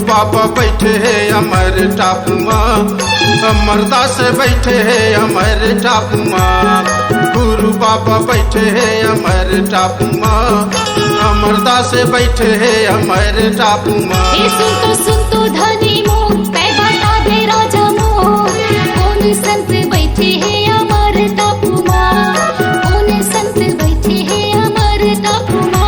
बाबा बैठे है अमर टापू माँ, अमरदास बैठे है अमर टापू माँ। गुरु बाबा बैठे है अमर टापू माँ, अमरदास बैठे है अमर टापू माँ। सुन तो धनी मोर, मैं बता दे राजा मोर, कौन संत बैठे है अमर टापू माँ, कौन संत बैठे है अमर टापू माँ।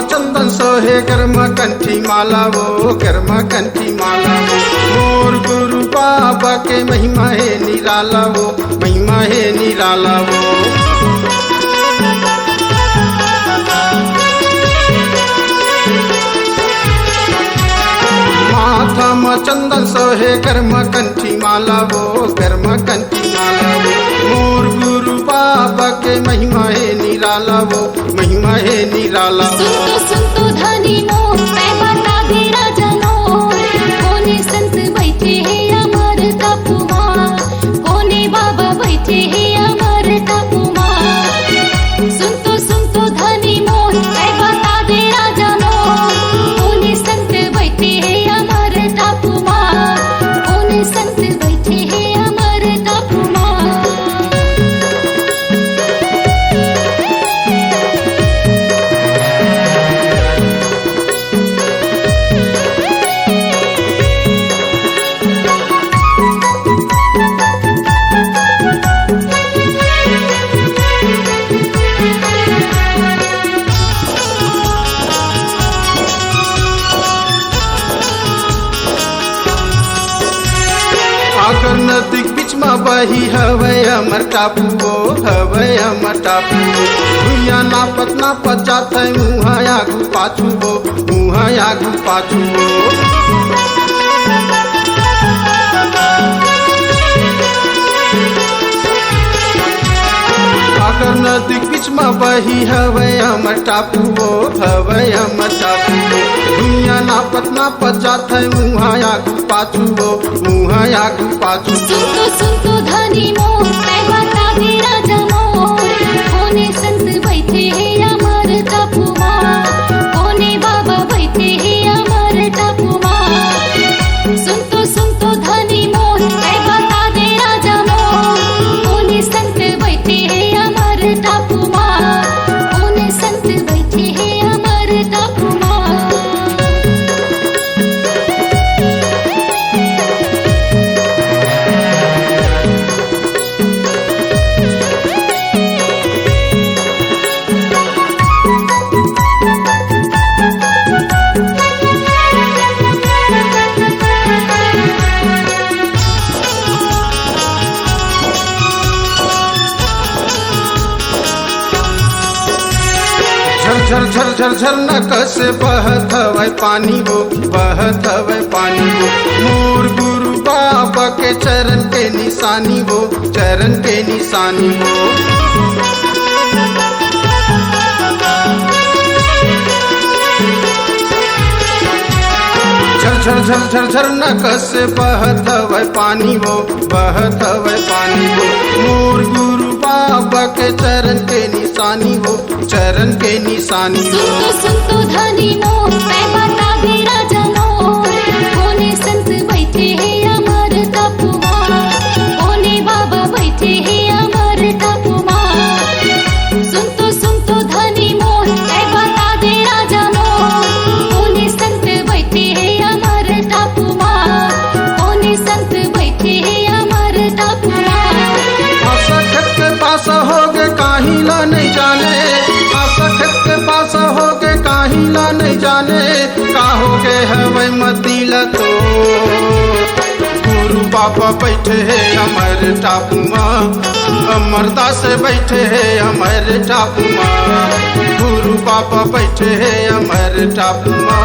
चंदन सोहे गर्म कंठी माला वो, गर्म कंठी माला वो। मोर गुरु बाबा के महिमा है निराला वो, महिमा है निराला वो। माथा में चंदन सोहे गर्म कंठी माला वो, गर्म कंठी माला वो। मोर गुरु बाबा के महिमा है निराला वो, महिमा है निराला वो। सुन तो धनी मोर, मैं बता दे राजा मोर, कौन संत बैठे है अमर टापू माँ, कौन बाबा बैठे है अमर टापू माँ। सुन तो धनी मोर, मैं बता दे राजा मोर, कौन संत बैठे है अमर टापू माँ, कौन संत बैठे है अमर टापू माँ। सागर नदी बीच में बही हवे अमर टापू वो, हवे अमर टापू। भुइया नापत नापत जात है मुहा आगू पाछू वो, मुहा आगू पाछू वो। सागर नदी बीच में बही हवे अमर टापू वो, हवे अमर टापू। दुनिया नापत नापत जात है मुहा आगू पाछू वो, मुहा आगू पाछू। सुन तो धनी मोर, मैं बता दे राजा मोर, कौन संत बैठे है अमर टापू माँ, कौन बाबा बैठे है अमर टापू माँ। सुन तो धनी मोर, मैं बता दे राजा मोर, कौन संत बैठे है अमर टापू माँ, कौन संत बैठे है अमर टापू माँ। झर झर झर झर न कैसे बहत हवे पानी वो, बहत हवे पानी वो। मोर गुरु बाबा के चरण के निशानी वो, चरण के निशानी वो। झर झर झर झर झर नकस बहत हवै पानी हो, बहत हवै पानी हो। मोर गुरु बाबा के चरण के निशानी हो, चरण के निशानी हो। सुन तो धनी मोर मैं बता दे राजा मोर, कोने संत बैठे हैं अमर तपुमा, कोने बाबा बैठे हैं अमर तपुमा। सुन तो धनी मोर मैं बता दे राजा मोर, कोने संत बैठे हैं अमर तपुमा, कोने संत बैठे हैं अमर तपुमा। आसखत के पास होगे काहिला नहीं जाने, आसखत के पास होगे काहिला नहीं जाने, काहोगे हवै मतीला तो। गुरु बाबा बैठे हैं अमर टापुमा, अमरदास बैठे हैं अमर टापुमा। गुरु बाबा बैठे हैं अमर टापुमा,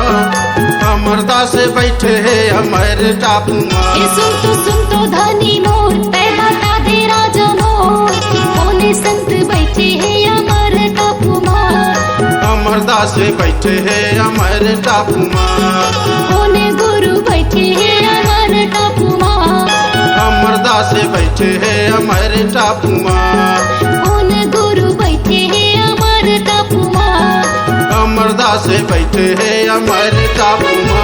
अमरदास बैठे हैं अमर टापुमा। सुन तो धनी मोर मैं बता दे राजा मोर, कोने संत बैठे हैं अमर तपुमा, अमरदास बैठे हैं अमर टापुमा। कोने गुरु बैठे हैं अमर तपुमा, अमरदास बैठे हैं अमर टापुमा। कोने गुरु बैठे हैं अमर तपुमा, अमरदास बैठे हैं अमर टापुमा।